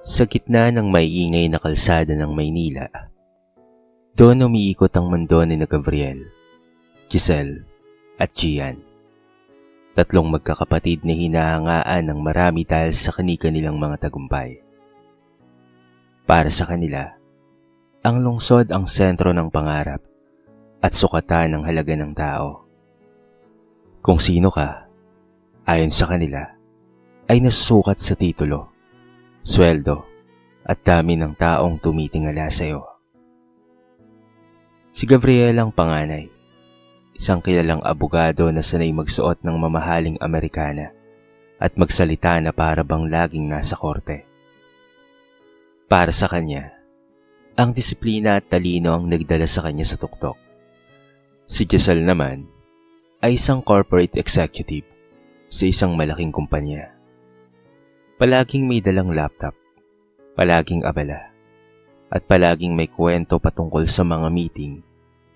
Sa gitna ng maiingay na kalsada ng Maynila, doon umiikot ang mundo ni Gabriel, Giselle at Gian. Tatlong magkakapatid na hinahangaan ng marami dahil sa kani-kanilang mga tagumpay. Para sa kanila, ang lungsod ang sentro ng pangarap at sukatan ng halaga ng tao. Kung sino ka, ayon sa kanila, ay nasusukat sa titulo, sweldo at dami ng taong tumitingala sa iyo. Si Gabriel ang panganay, isang kilalang abogado na sanay magsuot ng mamahaling Amerikana at magsalita na para bang laging nasa korte. Para sa kanya, ang disiplina at talino ang nagdala sa kanya sa tuktok. Si Giselle naman ay isang corporate executive sa isang malaking kumpanya. Palaging may dalang laptop, palaging abala, at palaging may kwento patungkol sa mga meeting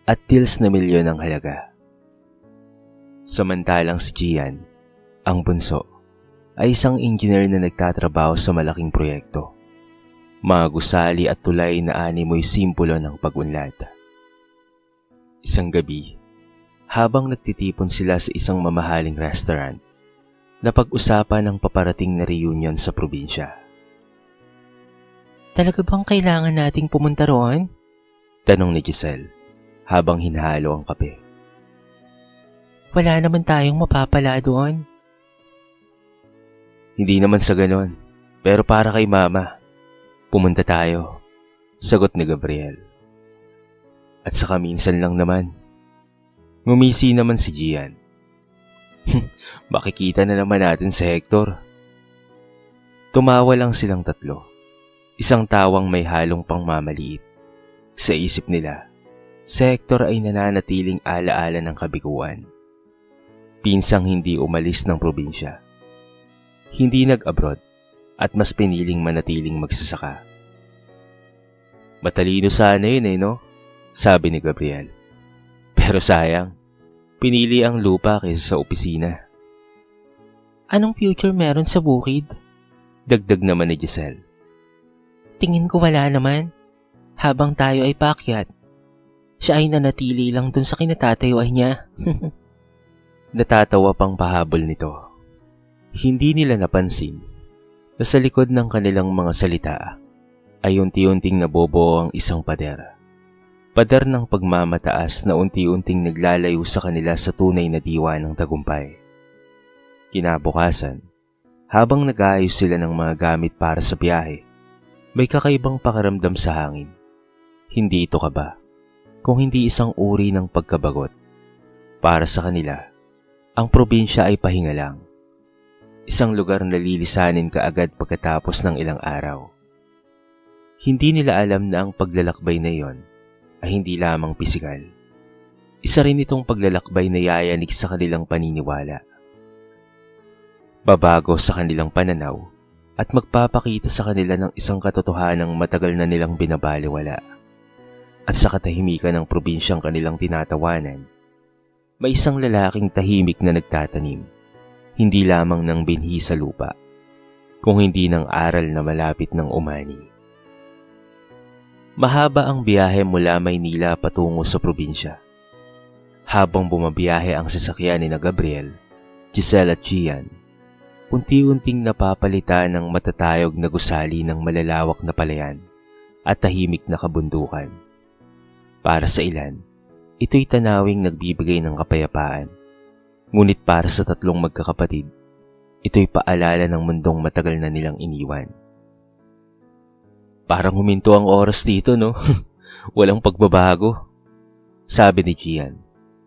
at deals na milyon ang halaga. Samantalang si Gian, ang bunso, ay isang engineer na nagtatrabaho sa malaking proyekto. Mga gusali at tulay na animoy simbolo ng pag-unlad. Isang gabi, habang nagtitipon sila sa isang mamahaling restaurant, napag-usapan ang paparating na reunion sa probinsya. Talaga bang kailangan nating pumunta roon? Tanong ni Giselle habang hinahalo ang kape. Wala naman tayong mapapala doon. Hindi naman sa ganon, pero para kay mama, pumunta tayo, sagot ni Gabriel. At saka minsan lang naman. Ngumisi naman si Gian. Makikita na naman natin si Hector. Tumawa lang silang tatlo. Isang tawang may halong pangmamaliit. Sa isip nila, si Hector ay nananatiling alaala ng kabiguan. Pinsang hindi umalis ng probinsya. Hindi nag-abroad at mas piniling manatiling magsasaka. Matalino sana yun no? Sabi ni Gabriel. Pero sayang, pinili ang lupa kaysa sa opisina. Anong future meron sa bukid? Dagdag naman ni Giselle. Tingin ko wala naman. Habang tayo ay paakyat, siya ay nanatili lang dun sa kinatatayuan niya. Natatawa pang pahabol nito. Hindi nila napansin na sa likod ng kanilang mga salita ay unti-unting nabobuo ang isang pader. Pader ng pagmamataas na unti-unting naglalayo sa kanila sa tunay na diwa ng tagumpay. Kinabukasan, habang nag-aayos sila ng mga gamit para sa biyahe, may kakaibang pakiramdam sa hangin. Hindi ito kaba, kung hindi isang uri ng pagkabagot. Para sa kanila, ang probinsya ay pahinga lang. Isang lugar na lilisanin kaagad pagkatapos ng ilang araw. Hindi nila alam na ang paglalakbay na iyon ay hindi lamang pisikal. Isa rin itong paglalakbay na yayanig sa kanilang paniniwala. Babago sa kanilang pananaw at magpapakita sa kanila ng isang katotohanang matagal na nilang binabaliwala. At sa katahimikan ng probinsyang kanilang tinatawanan, may isang lalaking tahimik na nagtatanim, hindi lamang ng binhi sa lupa, kung hindi ng aral na malapit ng umani. Mahaba ang biyahe mula Maynila patungo sa probinsya. Habang bumabiyahe ang sasakyan ni Gabriel, Giselle at Gian, unti-unting napapalitan ng matatayog na gusali ng malalawak na palayan at tahimik na kabundukan. Para sa ilan, ito'y tanawing nagbibigay ng kapayapaan. Ngunit para sa tatlong magkakapatid, ito'y paalala ng mundong matagal na nilang iniwan. Parang huminto ang oras dito, no? Walang pagbabago, sabi ni Gian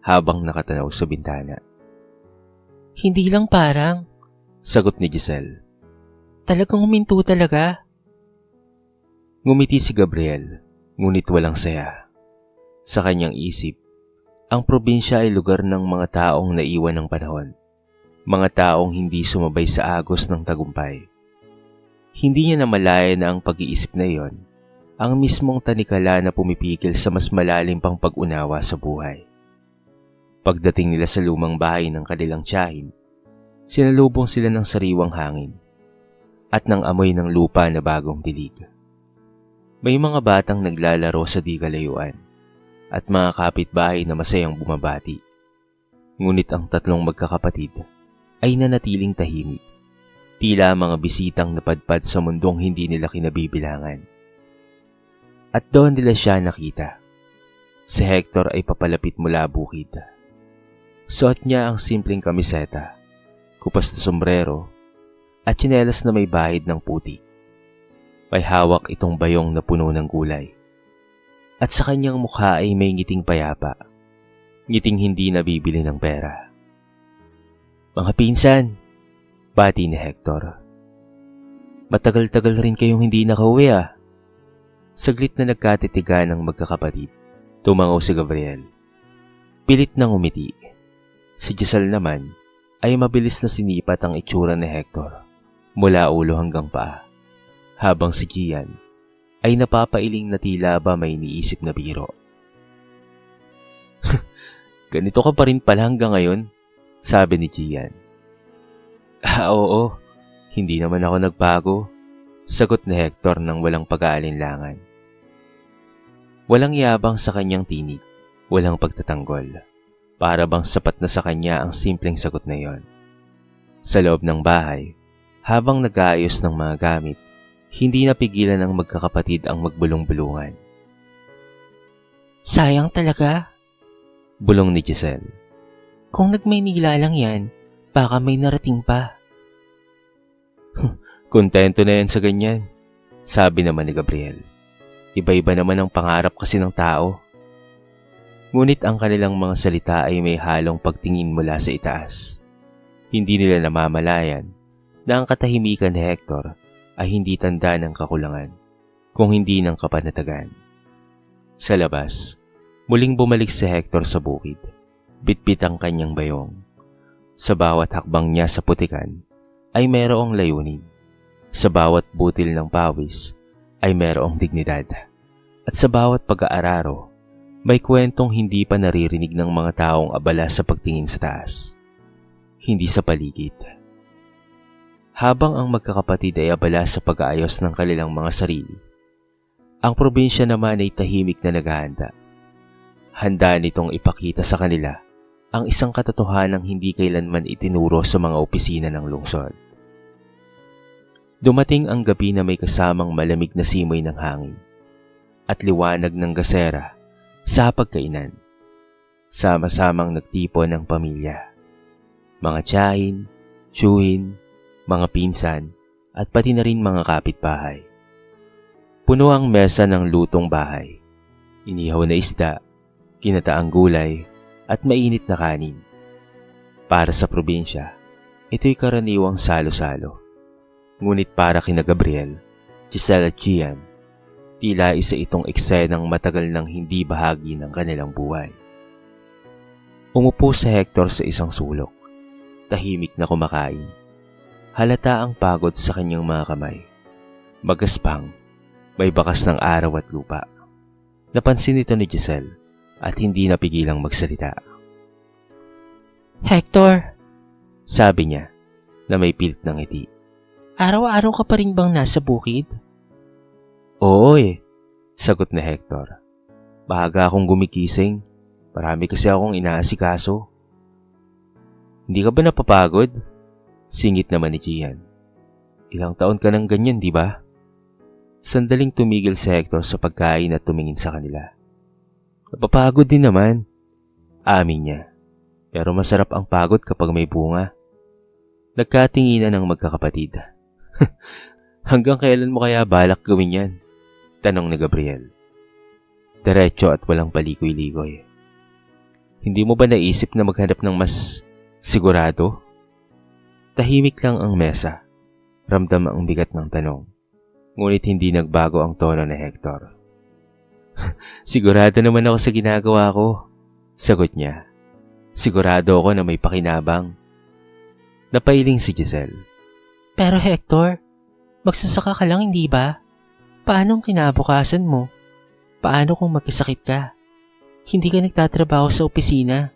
habang nakatanaw sa bintana. Hindi lang parang, sagot ni Giselle. Talagang huminto talaga. Ngumiti si Gabriel, ngunit walang saya. Sa kanyang isip, ang probinsya ay lugar ng mga taong naiwan ng panahon. Mga taong hindi sumabay sa agos ng tagumpay. Hindi niya namalaya na ang pag-iisip na iyon, ang mismong tanikala na pumipigil sa mas malalim pang pag-unawa sa buhay. Pagdating nila sa lumang bahay ng kanilang tiyahin, sinalubong sila ng sariwang hangin. at ng amoy ng lupa na bagong dilig. May mga batang naglalaro sa di kalayuan at mga kapitbahay na masayang bumabati. Ngunit ang tatlong magkakapatid ay nanatiling tahimik, tila mga bisitang napadpad sa mundong hindi nila kinabibilangan. At doon nila siya nakita. Si Hector ay papalapit mula bukid. Suot niya ang simpleng kamiseta, kupas na sombrero, at tsinelas na may bahid ng putik. May hawak itong bayong na puno ng gulay. At sa kanyang mukha ay may ngiting payapa, ngiting hindi nabibili ng pera. "Mga pinsan," bati ni Hector. "Matagal-tagal rin kayong hindi nakauwi ah." Saglit na nagkatitigan ng magkakapatid. Tumangaw si Gabriel. Pilit nang umiti. Si Giselle naman ay mabilis na sinipat ang itsura ni Hector mula ulo hanggang paa, habang si Gian ay napapailing na tila ba may iniisip na biro. "Ganito ka pa rin pala hanggang ngayon," sabi ni Gian. Oo, hindi naman ako nagbago," sagot ni Hector nang walang pag-aalinlangan. Walang yabang sa kanyang tinig, walang pagtatanggol. Para bang sapat na sa kanya ang simpleng sagot na yon. Sa loob ng bahay, habang nag-aayos ng mga gamit, hindi napigilan ng magkakapatid ang magbulong-bulungan. Sayang talaga. Bulong ni Giselle. Kung nagmaynila lang yan, baka may narating pa. Kontento na yan sa ganyan, sabi naman ni Gabriel. Iba-iba naman ang pangarap kasi ng tao. Ngunit ang kanilang mga salita ay may halong pagtingin mula sa itaas. Hindi nila namamalayan na ang katahimikan ni Hector ay hindi tanda ng kakulangan, kung hindi ng kapanatagan. Sa labas, muling bumalik si Hector sa bukid. Bitbit ang kanyang bayong. Sa bawat hakbang niya sa putikan ay mayroong layunin. Sa bawat butil ng pawis ay mayroong dignidad. At sa bawat pag-aararo, may kwentong hindi pa naririnig ng mga taong abala sa pagtingin sa taas. Hindi sa paligid. Habang ang magkakapatid ay abala sa pag-aayos ng kanilang mga sarili, ang probinsya naman ay tahimik na naghahanda. Handa nitong ipakita sa kanila ang isang katotohanang hindi kailanman itinuro sa mga opisina ng lungsod. Dumating ang gabi na may kasamang malamig na simoy ng hangin at liwanag ng gasera sa pagkainan. Sama-samang nagtipon ng pamilya. Mga tiyahin, tiyuhin, mga pinsan, at pati na rin mga kapitbahay. Puno ang mesa ng lutong bahay. Inihaw na isda, kinataang gulay, at mainit na kanin. Para sa probinsya, ito'y karaniwang salo-salo. Ngunit para kina Gabriel, Giselle at Gian, tila isa itong eksenang matagal nang hindi bahagi ng kanilang buhay. Umupo si Hector sa isang sulok, tahimik na kumakain. Halata ang pagod sa kanyang mga kamay. Magaspang, may bakas ng araw at lupa. Napansin ito ni Giselle at hindi napigilang magsalita. Hector, sabi niya na may pilit ng ngiti. Araw-araw ka pa rin bang nasa bukid? Oo sagot ni Hector. Bahaga akong gumigising. Marami kasi akong inaasikaso. Hindi ka ba napapagod? Singit naman ni Gian. Ilang taon ka nang ganyan, di ba? Sandaling tumigil si Hector sa pagkain at tumingin sa kanila. Napapagod din naman, amin niya. Pero masarap ang pagod kapag may bunga. Nagkatinginan ng magkakapatid. Hanggang kailan mo kaya balak gawin yan? Tanong ni Gabriel. Diretso at walang palikoy-likoy. Hindi mo ba naisip na maghanap ng mas sigurado? Tahimik lang ang mesa. Ramdam ang bigat ng tanong. Ngunit hindi nagbago ang tono ni Hector. Sigurado naman ako sa ginagawa ko, sagot niya. Sigurado ako na may pakinabang. Napailing si Giselle. Pero Hector, magsasaka ka lang hindi ba? Paano ang kinabukasan mo? Paano kung magkasakit ka? Hindi ka nagtatrabaho sa opisina.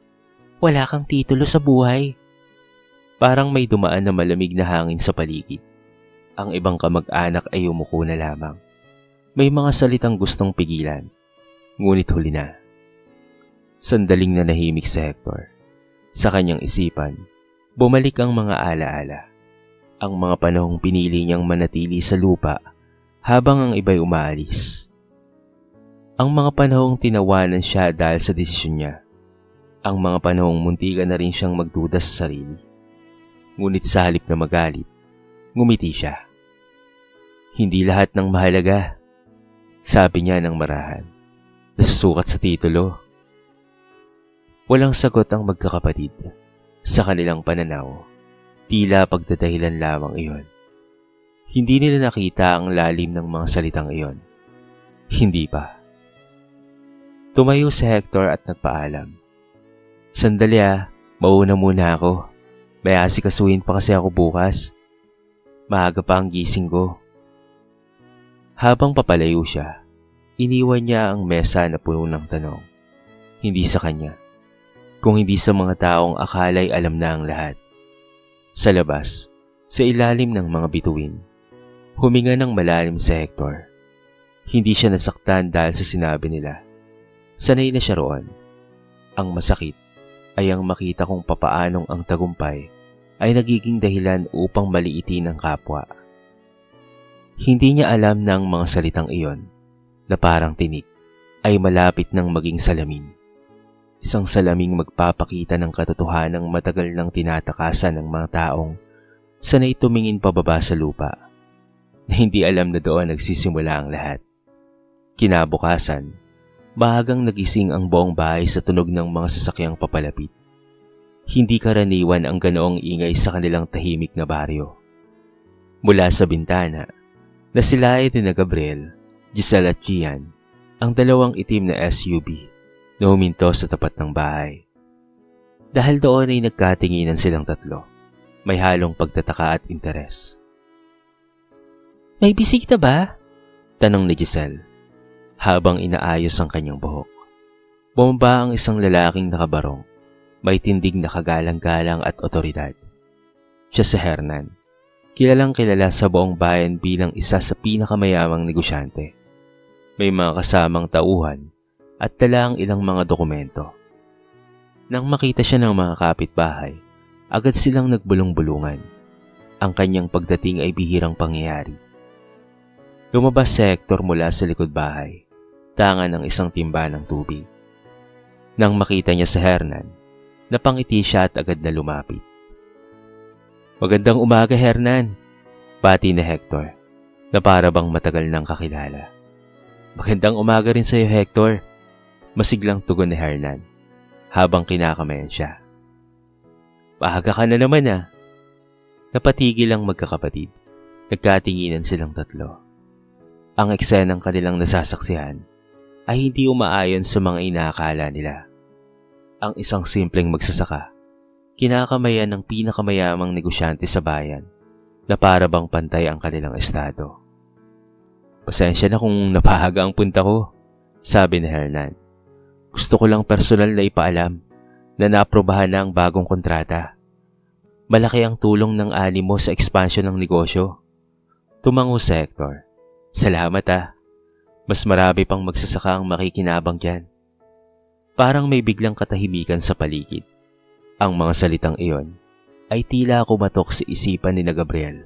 Wala kang titulo sa buhay. Parang may dumaan na malamig na hangin sa paligid. Ang ibang kamag-anak ay umuko na lamang. May mga salitang gustong pigilan, ngunit huli na. Sandaling nanahimik si Hector. Sa kanyang isipan, bumalik ang mga alaala. Ang mga panahong pinili niyang manatili sa lupa habang ang iba'y umaalis. Ang mga panahong tinawanan siya dahil sa desisyon niya. Ang mga panahong muntikan na rin siyang magduda sa sarili. Ngunit sa halip na magalit, ngumiti siya. Hindi lahat ng mahalaga, sabi niya ng marahan, nasusukat sa titulo. Walang sagot ang magkakapatid. Sa kanilang pananaw, tila pagdadahilan lamang iyon. Hindi nila nakita ang lalim ng mga salitang iyon. Hindi pa. Tumayo si Hector at nagpaalam. Sandali mauna muna ako. May asikasuhin pa kasi ako bukas. Maaga pa ang gising ko. Habang papalayo siya, iniwan niya ang mesa na puno ng tanong. Hindi sa kanya, kung hindi sa mga taong akala'y alam na ang lahat. Sa labas, sa ilalim ng mga bituin, huminga ng malalim si Hector. Hindi siya nasaktan dahil sa sinabi nila. Sanay na siya roon. Ang masakit ay ang makita kung papaanong ang tagumpay ay nagiging dahilan upang maliitin ang kapwa. Hindi niya alam na ang mga salitang iyon, na parang tinik, ay malapit ng maging salamin. Isang salaming magpapakita ng katotohanang matagal nang tinatakasan ng mga taong sanay tumingin pababa sa lupa, na hindi alam na doon nagsisimula ang lahat. Kinabukasan, maagang nagising ang buong bahay sa tunog ng mga sasakyang papalapit. Hindi karaniwan ang ganoong ingay sa kanilang tahimik na baryo. Mula sa bintana, nasilayan ni Gabriel, Giselle at Gian, ang dalawang itim na SUV na huminto sa tapat ng bahay. Dahil doon ay nagkatinginan silang tatlo, may halong pagtataka at interes. May bisita ba? Tanong ni Giselle, habang inaayos ang kanyang buhok. Bumaba ang isang lalaking nakabarong, may tindig na kagalang-galang at otoridad. Siya si Hernan, kilalang kilala sa buong bayan bilang isa sa pinakamayamang negosyante. May mga kasamang tauhan at dala ang ilang mga dokumento. Nang makita siya ng mga kapitbahay, agad silang nagbulong-bulungan. Ang kanyang pagdating ay bihirang pangyayari. Lumabas si Hector mula sa likod bahay, tanga ng isang timba ng tubig. Nang makita niya si Hernan, napangiti siya at agad na lumapit. Magandang umaga, Hernan, bati ni Hector, na para bang matagal nang kakilala. Magandang umaga rin sa iyo, Hector, masiglang tugon ni Hernan, habang kinakamayan siya. Maaga ka na naman Napatigil ang magkakapatid. Nagkatinginan silang tatlo. Ang eksenang kanilang nasasaksihan ay hindi umaayon sa mga inaakala nila. Ang isang simpleng magsasaka, kinakamayan ng pinakamayamang negosyante sa bayan na para bang pantay ang kanilang estado. Pasensya na kung napahaga ang punta ko, sabi ni Hernan. Gusto ko lang personal na ipaalam na naaprobahan na ang bagong kontrata. Malaki ang tulong ng ani mo sa expansion ng negosyo. Tumango si Hector. Salamat Mas marami pang magsasaka ang makikinabang dyan. Parang may biglang katahimikan sa paligid. Ang mga salitang iyon ay tila kumatok sa isipan ni Gabriel,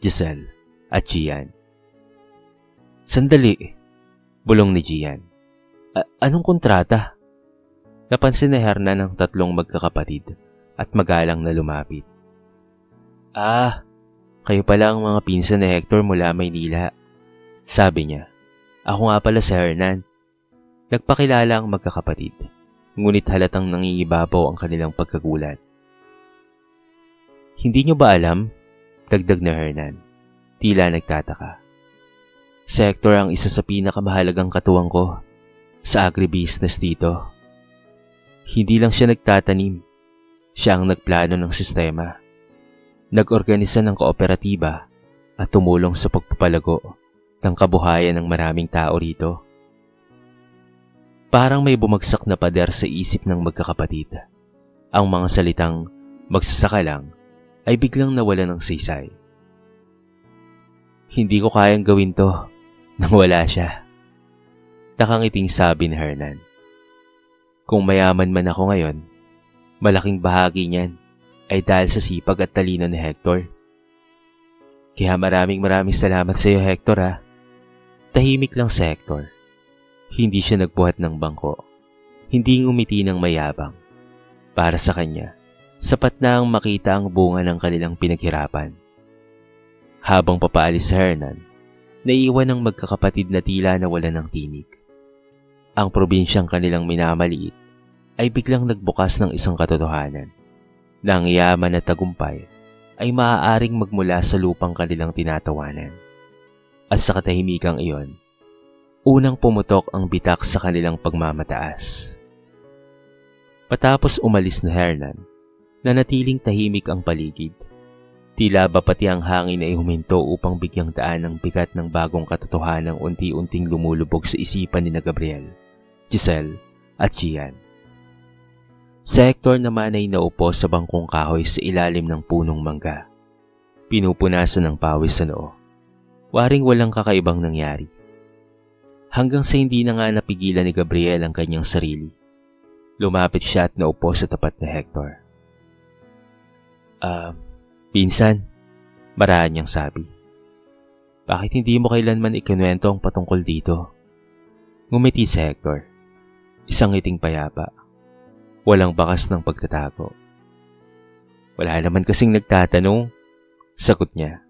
Giselle at Gian. Sandali, bulong ni Gian. Anong kontrata? Napansin ni Hernan ang tatlong magkakapatid at magalang na lumapit. Kayo pala ang mga pinsan ni Hector mula Maynila, sabi niya. Ako nga pala si Hernan. Nagpakilala ang magkakapatid, ngunit halatang nangingibabaw ang kanilang pagkagulat. Hindi niyo ba alam? Dagdag na Hernan, tila nagtataka. Si Hector ang isa sa pinakamahalagang katuwang ko sa agribusiness dito. Hindi lang siya nagtatanim, siya ang nagplano ng sistema, nag-organisa ng kooperatiba at tumulong sa pagpapalago ng kabuhayan ng maraming tao rito. Parang may bumagsak na pader sa isip ng magkakapatid. Ang mga salitang magsasaka lang ay biglang nawala ng saysay. Hindi ko kayang gawin to nang wala siya. Nakangiting sabi ni Hernan. Kung mayaman man ako ngayon, malaking bahagi niyan ay dahil sa sipag at talino ni Hector. Kaya maraming salamat sa iyo, Hector ha. Tahimik lang si Hector. Hindi siya nagbuhat ng bangko. Hindi ngumiti ng mayabang. Para sa kanya, sapat na ang makita ang bunga ng kanilang pinaghirapan. Habang papaalis si Hernan, naiiwan ng magkakapatid na tila nawalan ng tinig. Ang probinsyang kanilang minamaliit ay biglang nagbukas ng isang katotohanan na ang yaman at tagumpay ay maaaring magmula sa lupang kanilang tinatawanan. At sa katahimikang iyon, unang pumutok ang bitak sa kanilang pagmamataas. Patapos umalis na Hernan, nanatiling tahimik ang paligid. Tila ba pati ang hangin ay huminto upang bigyang daan ang bigat ng bagong katotohanang unti-unting lumulubog sa isipan ni Gabriel, Giselle at Gian. Si Hector naman ay naupo sa bangkong kahoy sa ilalim ng punong mangga. Pinupunasan ng pawis sa noo. Waring walang kakaibang nangyari. Hanggang sa hindi na nga napigilan ni Gabriel ang kanyang sarili. Lumapit siya at naupo sa tapat ni Hector. Pinsan, marahan niyang sabi. Bakit hindi mo kailanman ikinuwento ang patungkol dito? Ngumiti si Hector. Isang ngiting payapa. Walang bakas ng pagtatago. Wala naman kasing nagtatanong, sagot niya.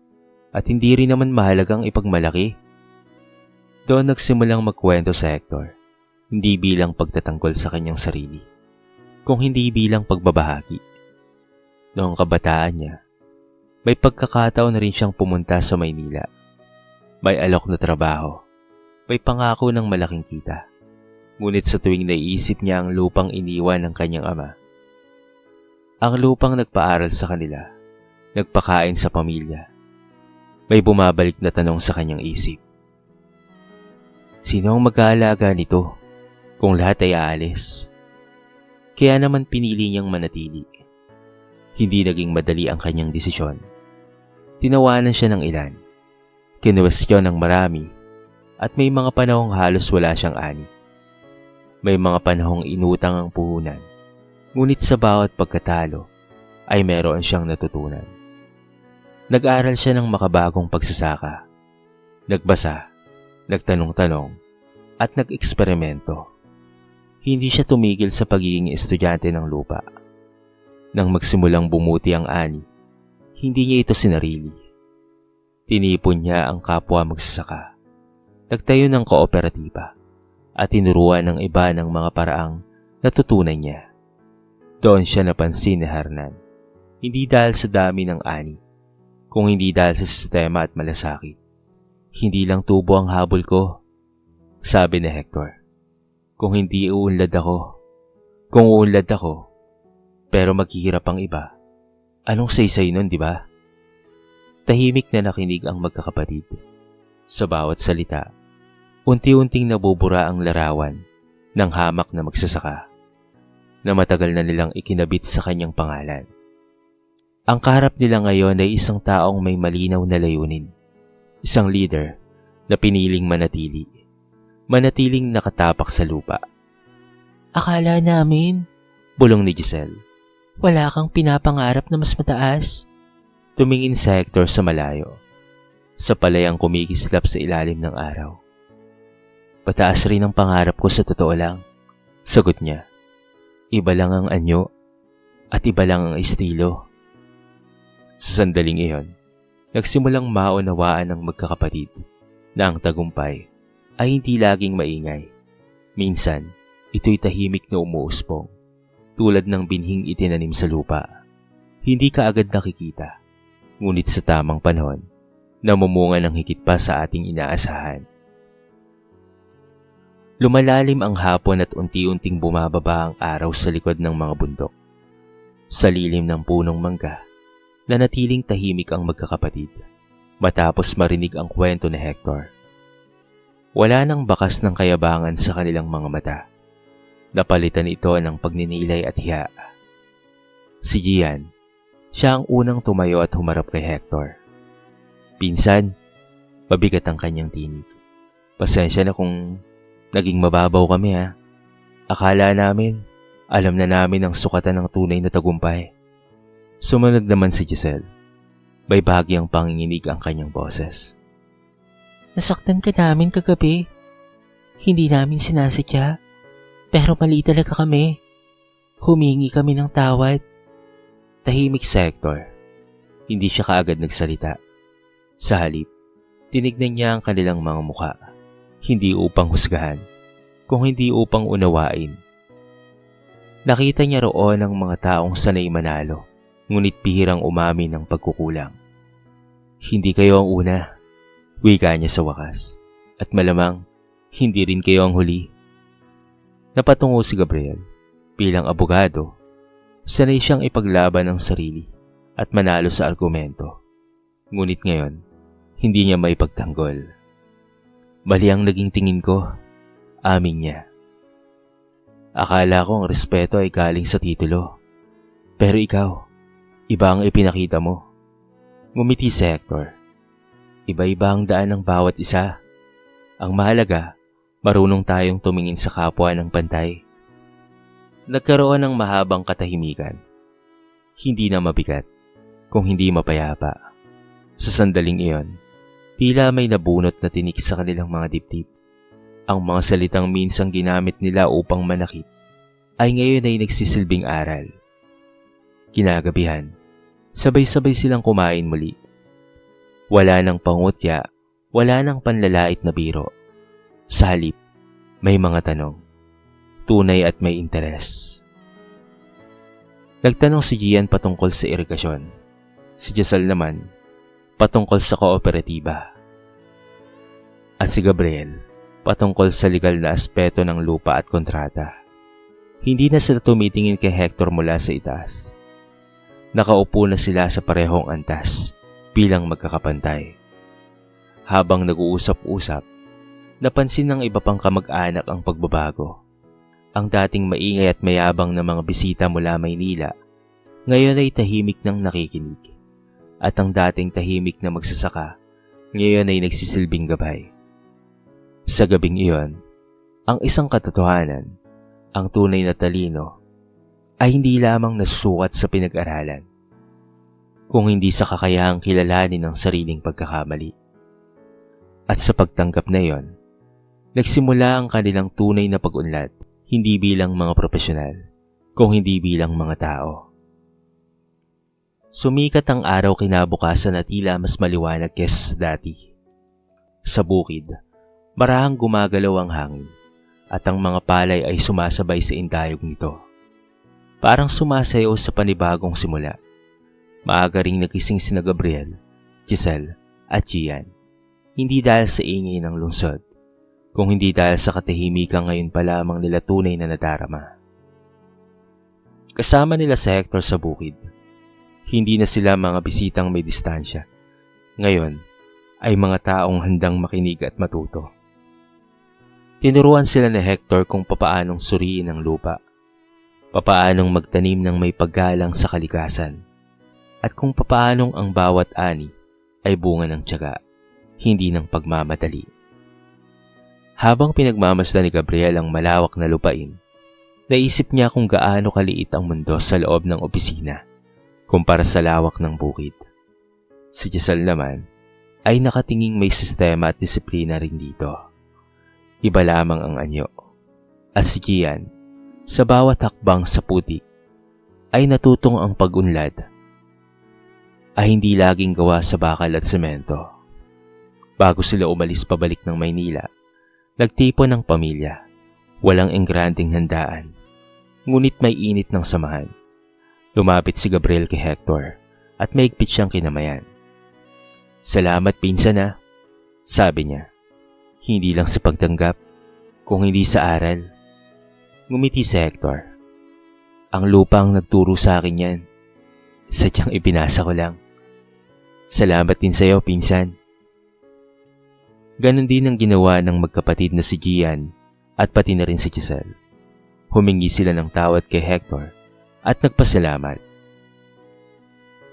At hindi rin naman mahalagang ipagmalaki. Doon nagsimulang magkwento sa Hector, hindi bilang pagtatanggol sa kanyang sarili, kung hindi bilang pagbabahagi. Noong kabataan niya, may pagkakataon na rin siyang pumunta sa Maynila. May alok na trabaho, may pangako ng malaking kita. Ngunit sa tuwing naiisip niya ang lupang iniwan ng kanyang ama, ang lupang nagpaaral sa kanila, nagpakain sa pamilya, may bumabalik na tanong sa kanyang isip. Sino ang mag-aalaga nito kung lahat ay aalis? Kaya naman pinili niyang manatili. Hindi naging madali ang kanyang desisyon. Tinawanan siya ng ilan, kinuwestiyon ng marami, at may mga panahong halos wala siyang ani. May mga panahong inutang ang puhunan, ngunit sa bawat pagkatalo ay meron siyang natutunan. Nag-aral siya ng makabagong pagsasaka. Nagbasa, nagtanong-tanong, at nag-eksperimento. Hindi siya tumigil sa pagiging estudyante ng lupa. Nang magsimulang bumuti ang ani, hindi niya ito sinarili. Tinipon niya ang kapwa magsasaka. Nagtayo ng kooperatiba at tinuruan ng iba ng mga paraang natutunan niya. Doon siya napansin ni Hernan, hindi dahil sa dami ng ani, kung hindi dahil sa sistema at malasakit. Hindi lang tubo ang habol ko, sabi ni Hector. Kung uunlad ako, pero maghihirap ang iba, anong saysay nun, di ba? Tahimik na nakinig ang magkakapatid. Sa bawat salita, unti-unting nabubura ang larawan ng hamak na magsasaka na matagal na nilang ikinabit sa kanyang pangalan. Ang kaharap nila ngayon ay isang taong may malinaw na layunin. Isang leader na piniling manatiling nakatapak sa lupa. Akala namin, Bulong ni Giselle. wala kang pinapangarap na mas mataas. Tumingin si Hector sa malayo, sa palayang kumikislap sa ilalim ng araw. Pataas rin ang pangarap ko sa totoo lang, sagot niya. Iba lang ang anyo at iba lang ang estilo. Sa sandaling iyon, nagsimulang maunawaan ng magkakapatid na ang tagumpay ay hindi laging maingay. Minsan, ito'y tahimik na umuuspong, tulad ng binhing itinanim sa lupa. Hindi ka agad nakikita, ngunit sa tamang panahon, namumunga ng higit pa sa ating inaasahan. Lumalalim ang hapon at unti-unting bumababa ang araw sa likod ng mga bundok. Sa lilim ng punong mangga, nanatiling tahimik ang magkakapatid matapos marinig ang kwento ni Hector. Wala nang bakas ng kayabangan sa kanilang mga mata. Napalitan ito ng pagninilay at hiya. Si Gian, siya ang unang tumayo at humarap kay Hector. Pinsan, Mabigat ang kanyang tinig. Pasensya na kung naging mababaw kami ha. Akala namin, alam na namin ang sukatan ng tunay na tagumpay. Sumunod naman si Giselle. May bahagyang panginginig ang kanyang boses. Nasaktan ka namin kagabi. Hindi namin sinasadya. Pero mali talaga kami. Humingi kami ng tawad. Tahimik si Hector. Hindi siya kaagad nagsalita. Sa halip, tinignan niya ang kanilang mga muka. Hindi upang husgahan, kung hindi upang unawain. Nakita niya roon ang mga taong sanay manalo, ngunit bihirang umamin ng pagkukulang. Hindi kayo ang una, wika niya sa wakas. At malamang, hindi rin kayo ang huli. Napatungo si Gabriel. Bilang abogado, sanay siyang ipaglaban ang sarili at manalo sa argumento. Ngunit ngayon, hindi niya maipagtanggol. Mali ang naging tingin ko, amin niya. Akala ko ang respeto ay galing sa titulo. Pero ikaw, iba ang ipinakita mo. Ngumiti si Hector. Iba-iba ang daan ng bawat isa. Ang mahalaga, marunong tayong tumingin sa kapwa ng pantay. Nagkaroon ng mahabang katahimikan. Hindi na mabigat, kung hindi mapayapa. Sa sandaling iyon, tila may nabunot na tinik sa kanilang mga dibdib. Ang mga salitang minsang ginamit nila upang manakit ay ngayon ay nagsisilbing aral. Kinagabihan, sabay-sabay silang kumain muli. Wala nang pangutya, wala nang panlalait na biro. Sa halip, may mga tanong, tunay at may interes. Nagtanong si Gian patungkol sa irigasyon. Si Giselle naman, patungkol sa kooperatiba. At si Gabriel, patungkol sa legal na aspeto ng lupa at kontrata. Hindi na sila tumitingin kay Hector mula sa itaas. Nakaupo na sila sa parehong antas bilang magkakapantay. Habang nag-uusap-usap, napansin ng iba pang kamag-anak ang pagbabago. Ang dating maingay at mayabang na mga bisita mula Maynila, ngayon ay tahimik ng nakikinig. At ang dating tahimik na magsasaka, ngayon ay nagsisilbing gabay. Sa gabing iyon, ang isang katotohanan, ang tunay na talino, ay hindi lamang nasusukat sa pinag-aralan, kung hindi sa kakayahang kilalanin ng sariling pagkakamali. At sa pagtanggap na iyon, nagsimula ang kanilang tunay na pag-unlad, hindi bilang mga profesional, kung hindi bilang mga tao. Sumikat ang araw kinabukasan na tila mas maliwanag kesa sa dati. Sa bukid, marahang gumagalaw ang hangin at ang mga palay ay sumasabay sa indayog nito. Parang sumasayaw sa panibagong simula. Maaga ring nagising sina Gabriel, Giselle at Gian. Hindi dahil sa ingay ng lungsod, kung hindi dahil sa katahimikan ngayon pa lamang nila tunay na nadarama. Kasama nila sa Hector sa bukid. Hindi na sila mga bisitang may distansya. Ngayon ay mga taong handang makinig at matuto. Tinuruan sila ni Hector kung papaanong suriin ang lupa, papaanong magtanim ng may paggalang sa kalikasan, at kung papaanong ang bawat ani ay bunga ng tiyaga, hindi ng pagmamadali. Habang pinagmamasdan ni Gabriel ang malawak na lupain, naisip niya kung gaano kaliit ang mundo sa loob ng opisina kumpara sa lawak ng bukid. Si Giselle naman ay nakatinging may sistema at disiplina rin dito. Iba lamang ang anyo. At si Gian, sa bawat hakbang sa putik, ay natutong ang pag-unlad ay hindi laging gawa sa bakal at semento. Bago sila umalis pabalik ng Maynila, nagtipon ng pamilya. Walang engranding handaan, ngunit may init ng samahan. Lumapit si Gabriel kay Hector at maigpit siyang kinamayan. Salamat pinsan na, sabi niya. Hindi lang sa pagtanggap, kung hindi sa aral. Ngumiti si Hector. Ang lupa ang nagturo sa akin yan. Sadyang ipinasa ko lang. Salamat din sa'yo, pinsan. Ganon din ang ginawa ng magkapatid na si Gian at pati na rin si Giselle. Humingi sila ng tawad kay Hector at nagpasalamat.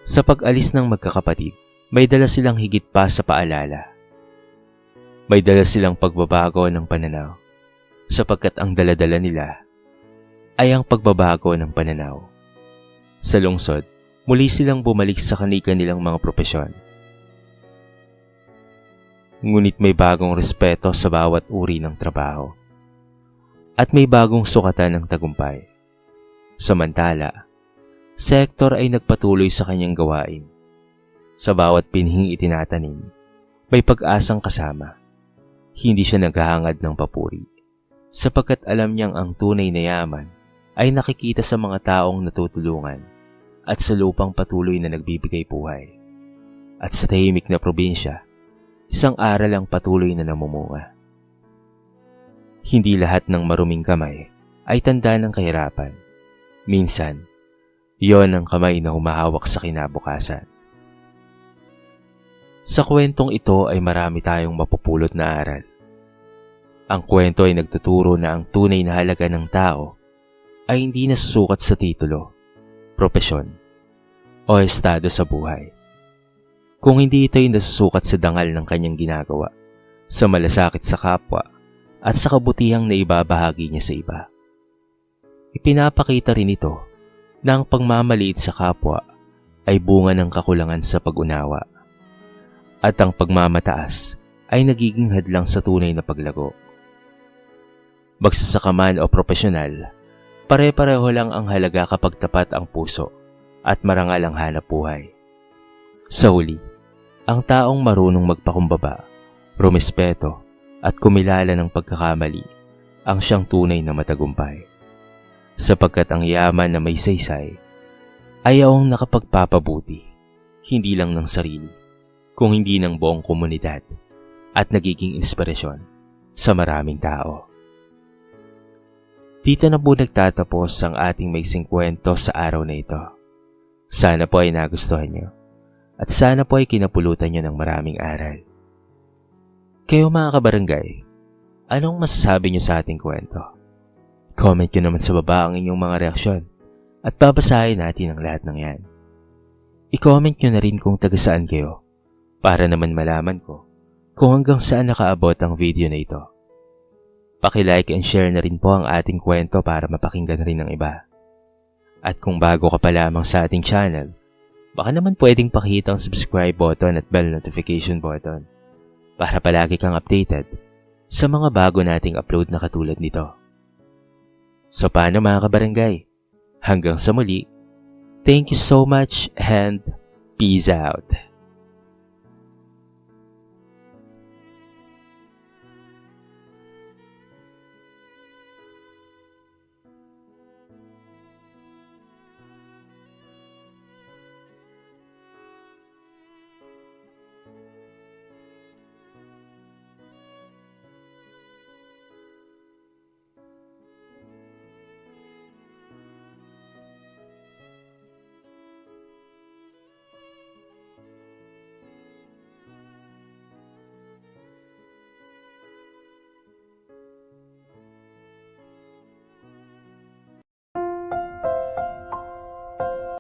Sa pag-alis ng magkakapatid, may dala silang higit pa sa paalala. May dala silang pagbabago ng pananaw sapagkat ang daladala nila ay ang pagbabago ng pananaw. Sa lungsod, muli silang bumalik sa kanilang mga propesyon. Ngunit may bagong respeto sa bawat uri ng trabaho at may bagong sukatan ng tagumpay. Samantala, si Hector ay nagpatuloy sa kanyang gawain. Sa bawat pinhing itinatanim, may pag-asang kasama. Hindi siya naghahangad ng papuri, sapagkat alam niyang ang tunay na yaman ay nakikita sa mga taong natutulungan at sa lupang patuloy na nagbibigay buhay. At sa tahimik na probinsya, isang aral ang patuloy na namumunga. Hindi lahat ng maruming kamay ay tanda ng kahirapan. Minsan, yon ang kamay na humahawak sa kinabukasan. Sa kwentong ito ay marami tayong mapupulot na aral. Ang kwento ay nagtuturo na ang tunay na halaga ng tao ay hindi nasusukat sa titulo, propesyon, o estado sa buhay. Kung hindi ito ay nasusukat sa dangal ng kanyang ginagawa, sa malasakit sa kapwa, at sa kabutihang na ibabahagi niya sa iba. Ipinapakita rin ito na ang pagmamaliit sa kapwa ay bunga ng kakulangan sa pag-unawa at ang pagmamataas ay nagiging hadlang sa tunay na paglago. Magsasaka man o profesional, pare-pareho lang ang halaga kapag tapat ang puso at marangal ang hanap buhay. Sa huli, ang taong marunong magpakumbaba, rumespeto at kumilala ng pagkakamali ang siyang tunay na matagumpay. Sapagkat ang yaman na may saysay ay ang nakapagpapabuti, hindi lang ng sarili, kung hindi ng buong komunidad at nagiging inspirasyon sa maraming tao. Dito na po nagtatapos ang ating maising kwento sa araw na ito. Sana po ay nagustuhan nyo at sana po ay kinapulutan nyo ng maraming aral. Kayo mga kabarangay, anong masasabi nyo sa ating kwento? Comment nyo naman sa baba ang inyong mga reaksyon at babasahin natin ang lahat ng yan. I-comment nyo na rin kung taga saan kayo para naman malaman ko kung hanggang saan nakaabot ang video na ito. Paki-like and share na rin po ang ating kwento para mapakinggan rin ng iba. At kung bago ka pa lamang sa ating channel, baka naman pwedeng pakihit ang subscribe button at bell notification button para palagi kang updated sa mga bago nating upload na katulad nito. So paano mga kabarangay? Hanggang sa muli, thank you so much and peace out!